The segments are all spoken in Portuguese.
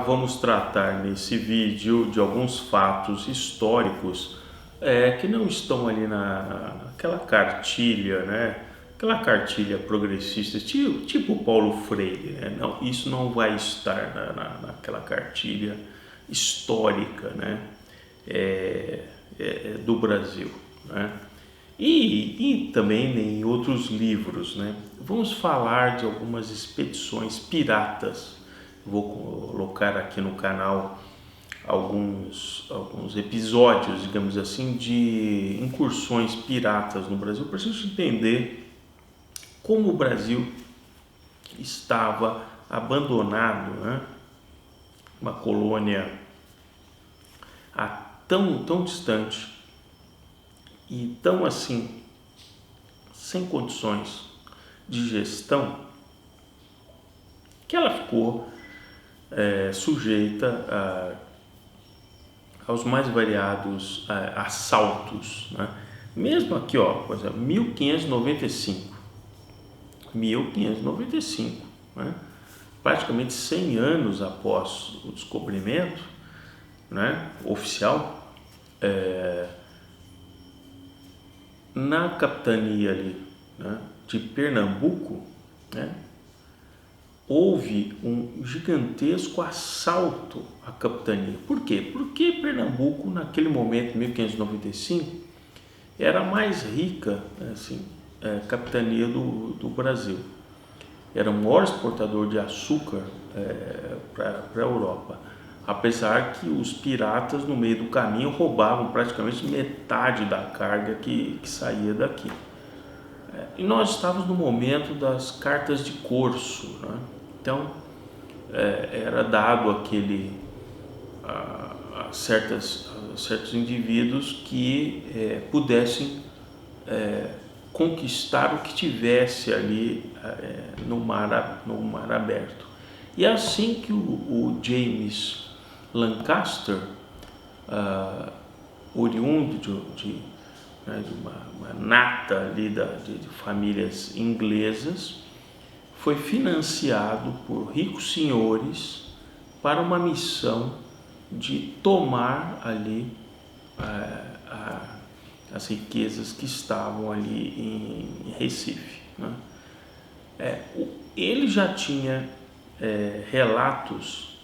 Vamos tratar nesse vídeo de alguns fatos históricos que não estão ali naquela cartilha, né? Aquela cartilha progressista, tipo Paulo Freire, né? Não, isso não vai estar naquela cartilha histórica, né? Do Brasil, né? E também em outros livros, né? Vamos falar de algumas expedições piratas. Vou colocar aqui no canal alguns episódios, digamos assim, de incursões piratas no Brasil, para a gente entender como o Brasil estava abandonado, né? Uma colônia tão distante e tão assim, sem condições de gestão, que ela ficou sujeita aos mais variados assaltos, né? Mesmo aqui, por exemplo, 1595, né? Praticamente 100 anos após o descobrimento, né, oficial, na capitania ali, né, de Pernambuco, né, houve um gigantesco assalto à capitania. Por quê? Porque Pernambuco, naquele momento, 1595, era a mais rica, assim, capitania do Brasil. Era o maior exportador de açúcar para a Europa. Apesar que os piratas, no meio do caminho, roubavam praticamente metade da carga que saía daqui. E nós estávamos no momento das cartas de corso, né? Então, era dado a certos indivíduos que pudessem conquistar o que tivesse ali no mar aberto. E é assim que o James Lancaster, oriundo de uma nata ali de famílias inglesas, foi financiado por ricos senhores para uma missão de tomar ali as riquezas que estavam ali em Recife, né? Ele já tinha relatos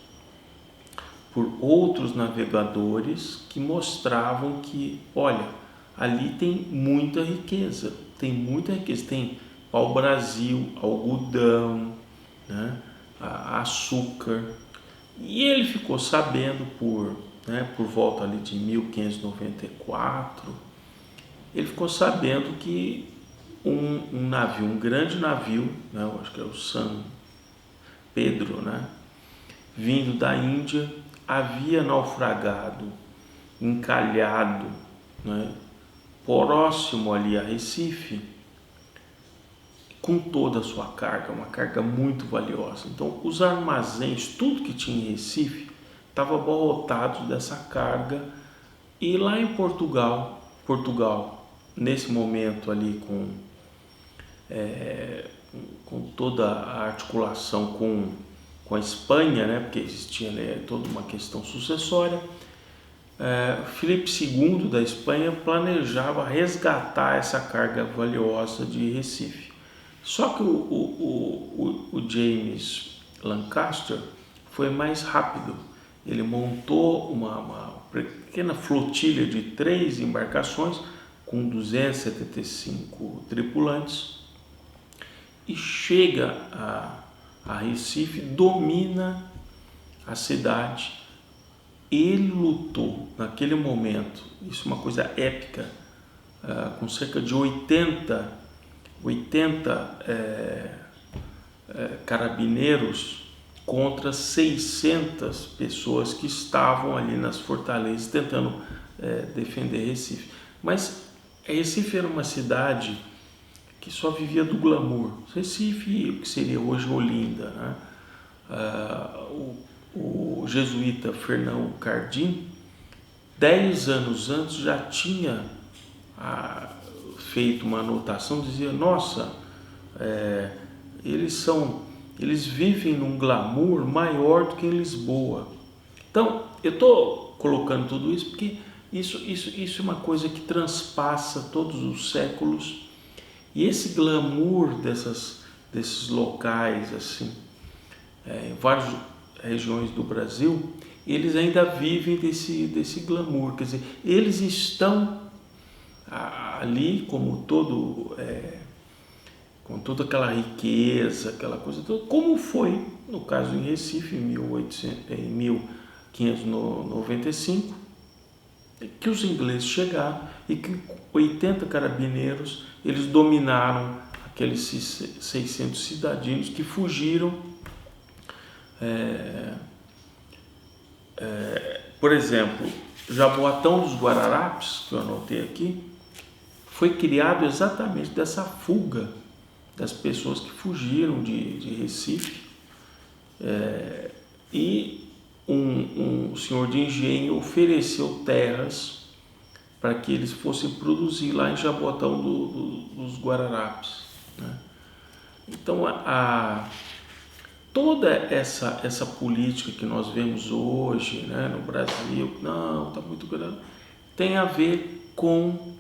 por outros navegadores que mostravam que, olha, ali tem muita riqueza, tem pau-brasil, algodão, né, açúcar. E ele ficou sabendo por volta ali de 1594, ele ficou sabendo que um grande navio, né, eu acho que é o San Pedro, né, vindo da Índia, havia naufragado, encalhado, né, próximo ali a Recife, com toda a sua carga, uma carga muito valiosa. Então, os armazéns, tudo que tinha em Recife, estava abarrotado dessa carga. E lá em Portugal, nesse momento ali com toda a articulação com a Espanha, né, porque existia, né, toda uma questão sucessória, Filipe II da Espanha planejava resgatar essa carga valiosa de Recife. Só que o James Lancaster foi mais rápido. Ele montou uma pequena flotilha de 3 embarcações com 275 tripulantes e chega a Recife, domina a cidade. Ele lutou naquele momento, isso é uma coisa épica, com cerca de 80 carabineiros contra 600 pessoas que estavam ali nas fortalezas tentando defender Recife. Mas Recife era uma cidade que só vivia do glamour. Recife, o que seria hoje Olinda, né? O jesuíta Fernão Cardim, 10 anos antes, já tinha feito uma anotação, dizia, nossa, eles são eles vivem num glamour maior do que em Lisboa. Então, eu estou colocando tudo isso porque isso é uma coisa que transpassa todos os séculos, e esse glamour desses locais, assim, em várias regiões do Brasil, eles ainda vivem desse glamour, quer dizer, eles estão ali com toda aquela riqueza, aquela coisa toda, como foi no caso em Recife, em 1595, que os ingleses chegaram e que 80 carabineiros, eles dominaram aqueles 600 cidadinos que fugiram. Por exemplo, Jaboatão dos Guararapes, que eu anotei aqui, foi criado exatamente dessa fuga das pessoas que fugiram de Recife, e um senhor de engenho ofereceu terras para que eles fossem produzir lá em Jaboatão dos Guararapes, né? Então, toda essa política que nós vemos hoje, né, no Brasil, não, está muito grande, tem a ver com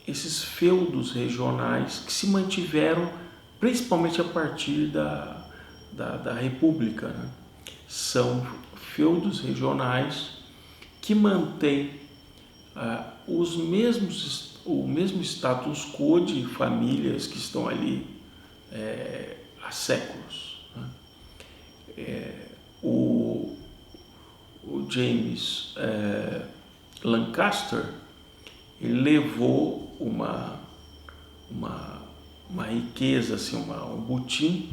esses feudos regionais que se mantiveram principalmente a partir da República, né? São feudos regionais que mantêm o mesmo status quo de famílias que estão ali há séculos, né? O James Lancaster, ele levou uma riqueza, assim, um butim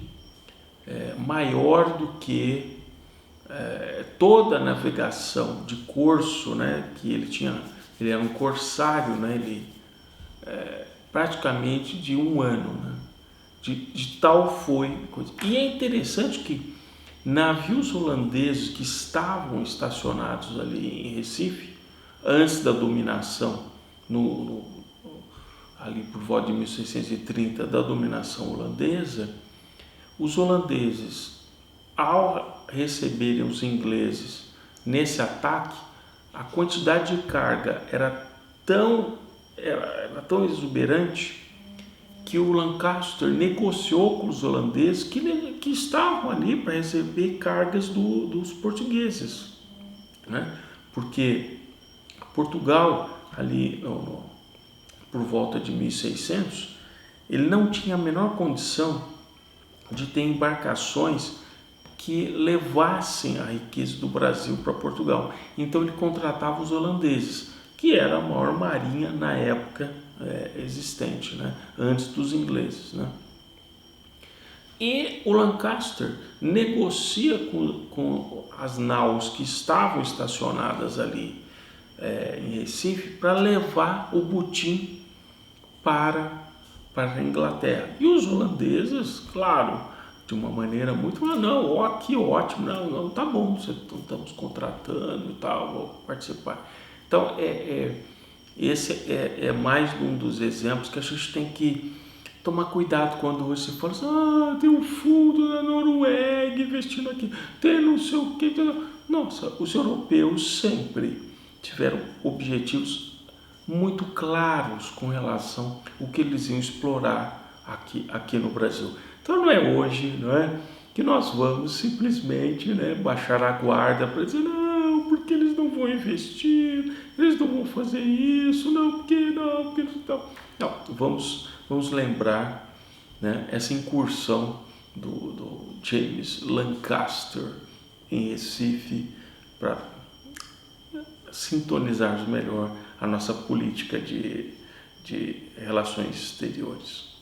maior do que toda a navegação de corso, né, que ele tinha. Ele era um corsário, né, ele praticamente de um ano, né, de tal foi coisa. E é interessante que navios holandeses que estavam estacionados ali em Recife antes da dominação, ali por volta de 1630, da dominação holandesa, os holandeses, ao receberem os ingleses nesse ataque, a quantidade de carga era tão exuberante que o Lancaster negociou com os holandeses que estavam ali para receber cargas dos portugueses, né? Porque Portugal, ali por volta de 1600, ele não tinha a menor condição de ter embarcações que levassem a riqueza do Brasil para Portugal. Então ele contratava os holandeses, que era a maior marinha na época existente, né? Antes dos ingleses, né? E o Lancaster negocia com as naus que estavam estacionadas ali em Recife para levar o butim para a Inglaterra. E os holandeses, claro, de uma maneira muito, não, ó, que ótimo, não, tá bom, estamos contratando e tal, vou participar. Então, esse é mais um dos exemplos que a gente tem que tomar cuidado quando você fala assim, tem um fundo da Noruega investindo aqui, tem não sei o que. Nossa, os europeus sempre tiveram objetivos muito claros com relação ao que eles iam explorar aqui no Brasil. Então não é hoje, não é, que nós vamos simplesmente, né, baixar a guarda para dizer não, porque eles não vão investir, eles não vão fazer isso, porque eles não. Não, vamos lembrar, né, essa incursão do James Lancaster em Recife para sintonizarmos melhor a nossa política de relações exteriores.